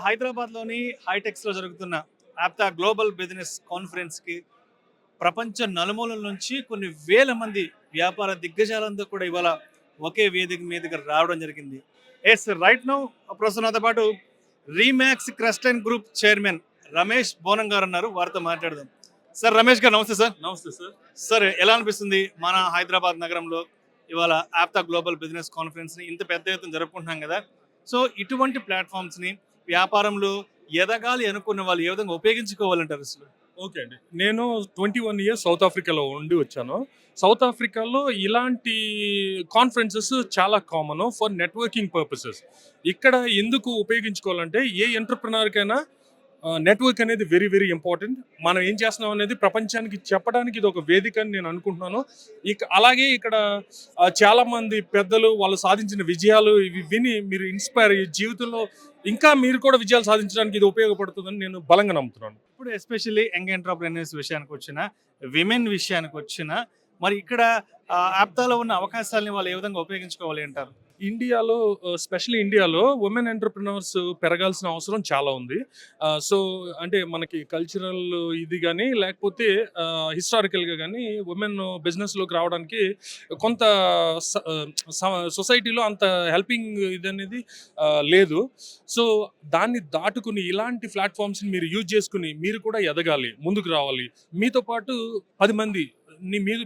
హైదరాబాద్లోని హైటెక్స్లో జరుగుతున్న APTA global business కాన్ఫరెన్స్కి ప్రపంచ నలుమూలల నుంచి కొన్ని వేల మంది వ్యాపార దిగ్గజాలంతా కూడా ఇవాళ ఒకే వేదిక మీదకి రావడం జరిగింది. ఎస్ రైట్ నౌ ప్రస్తుతం నాతో పాటు Remax crest and group chairman Ramesh Bonam గారు ఉన్నారు. వారితో మాట్లాడదాం. సార్ రమేష్ గారు నమస్తే సార్. నమస్తే సార్. సార్ ఎలా అనిపిస్తుంది మన హైదరాబాద్ నగరంలో ఇవాళ ఆప్తా గ్లోబల్ బిజినెస్ కాన్ఫరెన్స్ని ఇంత పెద్ద ఎత్తున జరుపుకుంటున్నాం కదా? సో ఇటువంటి ప్లాట్ఫామ్స్ని వ్యాపారంలో ఎదగాలి అనుకున్న వాళ్ళు ఏ విధంగా ఉపయోగించుకోవాలంటారు అసలు? ఓకే అండి, నేను 21 ఇయర్స్ సౌత్ ఆఫ్రికాలో ఉండి వచ్చాను. సౌత్ ఆఫ్రికాలో ఇలాంటి కాన్ఫరెన్సెస్ చాలా కామన్ ఫర్ నెట్వర్కింగ్ పర్పసెస్. ఇక్కడ ఎందుకు ఉపయోగించుకోవాలంటే ఏ ఎంటర్ప్రినర్కైనా నెట్వర్క్ అనేది వెరీ వెరీ ఇంపార్టెంట్. మనం ఏం చేస్తున్నాం అనేది ప్రపంచానికి చెప్పడానికి ఇది ఒక వేదిక అని నేను అనుకుంటున్నాను. అలాగే ఇక్కడ చాలా మంది పెద్దలు వాళ్ళు సాధించిన విజయాలు ఇవి విని మీరు ఇన్స్పైర్ అయ్యి జీవితంలో ఇంకా మీరు కూడా విజయాలు సాధించడానికి ఇది ఉపయోగపడుతుందని నేను బలంగా నమ్ముతున్నాను. ఇప్పుడు ఎస్పెషల్లీ యంగ్ ఎంటర్ప్రెన్యూర్స్ విషయానికి వచ్చిన, విమెన్ విషయానికి వచ్చిన, మరి ఇక్కడ ఆప్తాలో ఉన్న అవకాశాలని వాళ్ళు ఏ విధంగా ఉపయోగించుకోవాలి అంటారు? ఇండియాలో స్పెషల్లీ ఇండియాలో ఉమెన్ ఎంటర్ప్రినర్స్ పెరగాల్సిన అవసరం చాలా ఉంది. సో అంటే మనకి కల్చరల్ ఇది కానీ లేకపోతే హిస్టారికల్గా కానీ ఉమెన్ బిజినెస్లోకి రావడానికి కొంత సొసైటీలో అంత హెల్పింగ్ ఇది అనేది లేదు. సో దాన్ని దాటుకుని ఇలాంటి ప్లాట్ఫామ్స్ని మీరు యూజ్ చేసుకుని మీరు కూడా ఎదగాలి, ముందుకు రావాలి, మీతో పాటు 10 మంది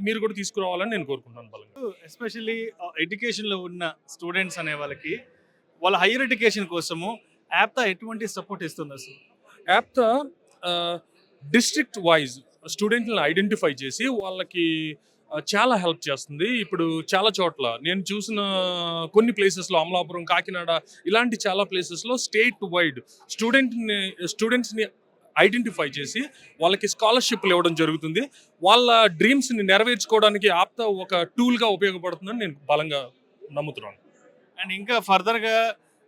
మీరు కూడా తీసుకురావాలని నేను కోరుకుంటున్నాను బలంగా. ఎస్పెషల్లీ ఎడ్యుకేషన్లో ఉన్న స్టూడెంట్స్ అనే వాళ్ళకి వాళ్ళ హైయర్ ఎడ్యుకేషన్ కోసము ఆప్తా ఎటువంటి సపోర్ట్ ఇస్తుంది అసలు? ఆప్తా డిస్ట్రిక్ట్ వైజ్ స్టూడెంట్లను ఐడెంటిఫై చేసి వాళ్ళకి చాలా హెల్ప్ చేస్తుంది. ఇప్పుడు చాలా చోట్ల నేను చూసిన కొన్ని ప్లేసెస్లో అమలాపురం, కాకినాడ ఇలాంటి చాలా ప్లేసెస్లో స్టేట్ వైడ్ స్టూడెంట్స్ని ఐడెంటిఫై చేసి వాళ్ళకి స్కాలర్షిప్లు ఇవ్వడం జరుగుతుంది. వాళ్ళ డ్రీమ్స్ని నెరవేర్చుకోవడానికి ఆప్తా ఒక టూల్గా ఉపయోగపడుతుందని నేను బలంగా నమ్ముతున్నాను. అండ్ ఇంకా ఫర్దర్గా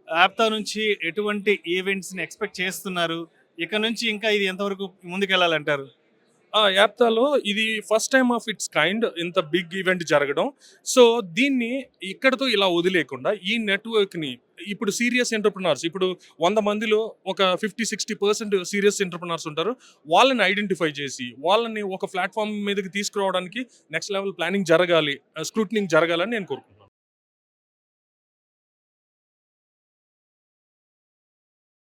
ఆప్తా నుంచి ఎటువంటి ఈవెంట్స్ని ఎక్స్పెక్ట్ చేస్తున్నారు? ఇక నుంచి ఇంకా ఇది ఎంతవరకు ముందుకెళ్ళాలంటారు? యాప్తాలో ఇది first time of it's kind ఇంత బిగ్ ఈవెంట్ జరగడం. సో దీన్ని ఇక్కడతో ఇలా వదిలేకుండా ఈ నెట్వర్క్ని ఇప్పుడు సీరియస్ ఎంటర్ప్రినర్స్, ఇప్పుడు 100 మందిలో ఒక 50-60% సీరియస్ ఎంటర్ప్రినర్స్ ఉంటారు. వాళ్ళని ఐడెంటిఫై చేసి వాళ్ళని ఒక ప్లాట్ఫామ్ మీదకి తీసుకురావడానికి నెక్స్ట్ లెవెల్ ప్లానింగ్ జరగాలి, స్క్రూటనింగ్ జరగాలని నేను కోరుకుంటున్నాను.